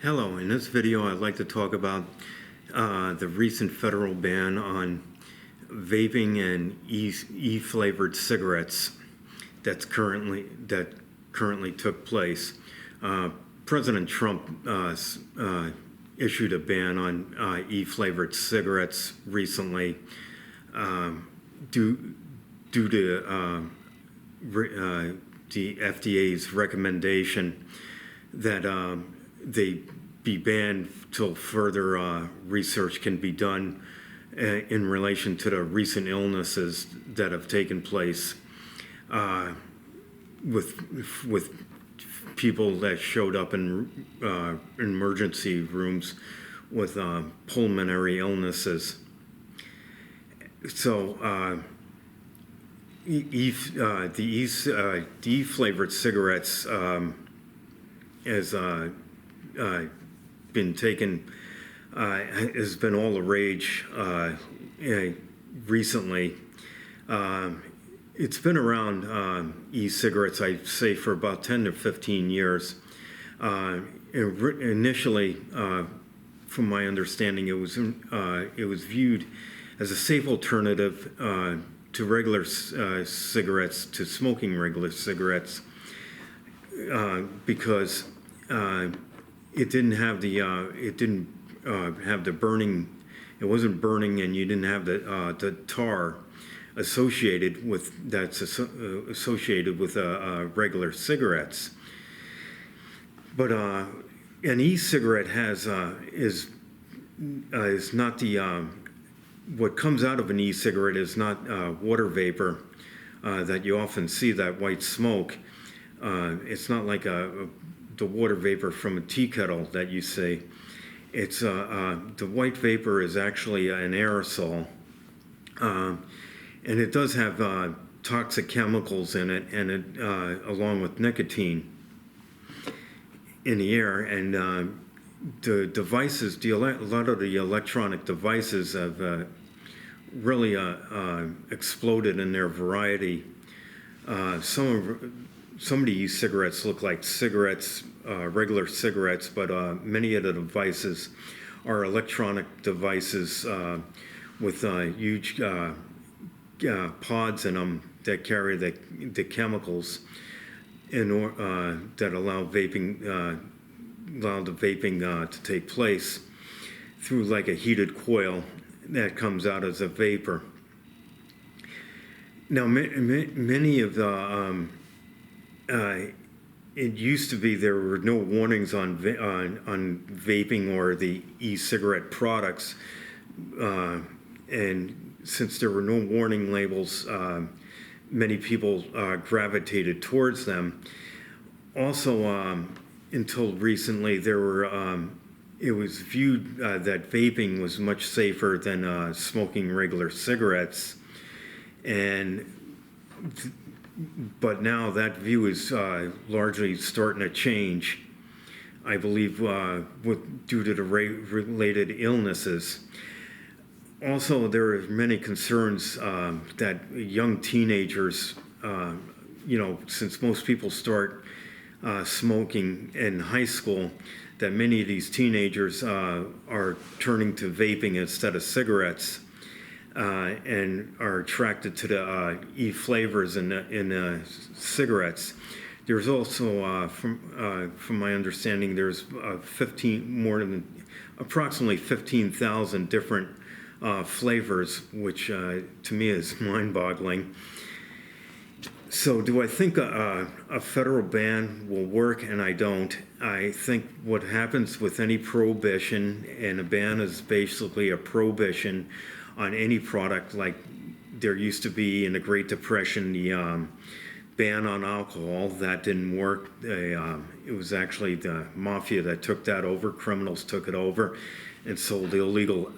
Hello, in this video I'd like to talk about the recent federal ban on vaping and e-flavored cigarettes that currently took place. President Trump issued a ban on e-flavored cigarettes recently due to the FDA's recommendation that they be banned till further research can be done in relation to the recent illnesses that have taken place with people that showed up in emergency rooms with pulmonary illnesses. So the e-flavored cigarettes has been all the rage recently. It's been around e-cigarettes, I'd say, for about 10 to 15 years. Initially, from my understanding, it was viewed as a safe alternative to regular cigarettes, to smoking regular cigarettes, because it didn't have the burning. It wasn't burning, and you didn't have the tar associated with regular cigarettes. But an e-cigarette is not what comes out of an e-cigarette is not water vapor that you often see, that white smoke. It's not like the water vapor from a tea kettle that you see. It's the white vapor is actually an aerosol, and it does have toxic chemicals in it, and it along with nicotine in the air. And the devices, a lot of the electronic devices have really exploded in their variety. Some of the e-cigarettes look like cigarettes, regular cigarettes, but many of the devices are electronic devices with huge pods in them that carry the chemicals that allow the vaping to take place through like a heated coil that comes out as a vapor. Now, many of the it used to be there were no warnings on vaping or the e-cigarette products, and since there were no warning labels, many people gravitated towards them. Also, until recently, it was viewed that vaping was much safer than smoking regular cigarettes, but now that view is largely starting to change, I believe, due to the related illnesses. Also, there are many concerns that young teenagers, since most people start smoking in high school, that many of these teenagers are turning to vaping instead of cigarettes. And are attracted to the e-flavors in cigarettes. There's also, from my understanding, there's approximately 15,000 different flavors, which to me is mind-boggling. So do I think a federal ban will work? And I don't. I think what happens with any prohibition, and a ban is basically a prohibition on any product, like there used to be in the Great Depression, the ban on alcohol. That didn't work. It was actually the mafia that took that over. Criminals took it over and sold illegal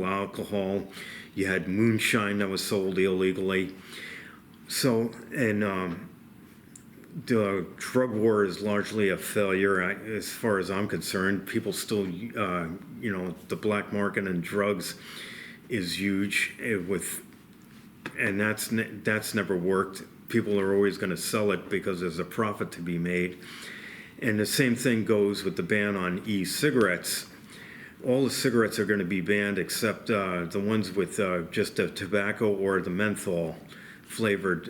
alcohol. You had moonshine that was sold illegally. So, and the drug war is largely a failure, as far as I'm concerned. People still, the black market in drugs is huge, and that's never worked. People are always going to sell it because there's a profit to be made. And the same thing goes with the ban on e-cigarettes. All the cigarettes are going to be banned except the ones with just the tobacco or the menthol flavored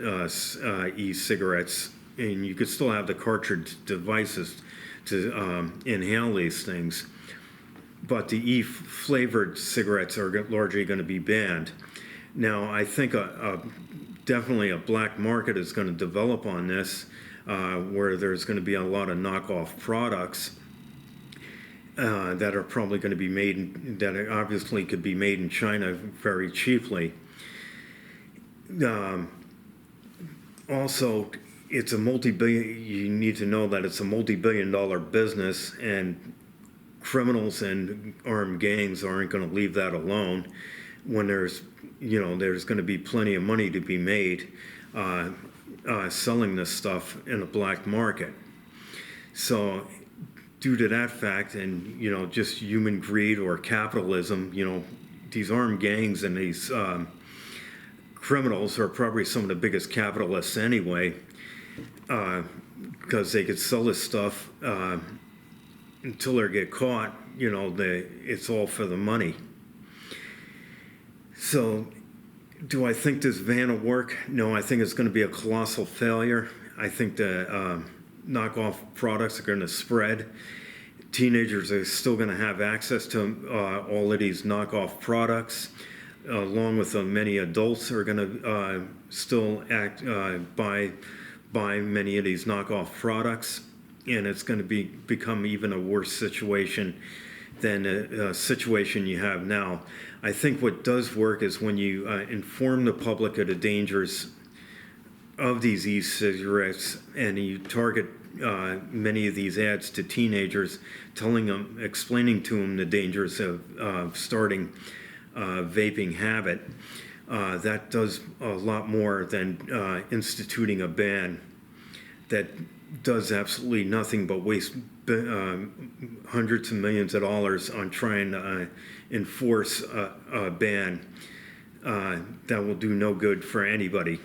e-cigarettes. And you could still have the cartridge devices to inhale these things. But the e-flavored cigarettes are largely going to be banned. Now, I think definitely a black market is going to develop on this, where there's going to be a lot of knockoff products that are probably going to be made, that obviously could be made in China very cheaply. Also, it's a multi-billion, you need to know that it's a multi-billion-dollar business, and criminals and armed gangs aren't going to leave that alone when there's going to be plenty of money to be made selling this stuff in a black market. So due to that fact and, just human greed or capitalism, these armed gangs and these criminals are probably some of the biggest capitalists anyway, because they could sell this stuff until they get caught. It's all for the money. So do I think this ban will work? No, I think it's going to be a colossal failure. I think the knockoff products are going to spread. Teenagers are still going to have access to all of these knockoff products, along with many adults are going to still buy many of these knockoff products, and it's going to become even a worse situation than a situation you have now. I think what does work is when you inform the public of the dangers of these e-cigarettes, and you target many of these ads to teenagers, explaining to them the dangers of starting a vaping habit. That does a lot more than instituting a ban that does absolutely nothing but waste hundreds of millions of dollars on trying to enforce a ban that will do no good for anybody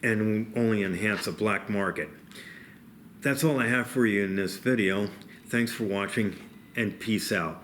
and will only enhance a black market. That's all I have for you in this video. Thanks for watching, and peace out.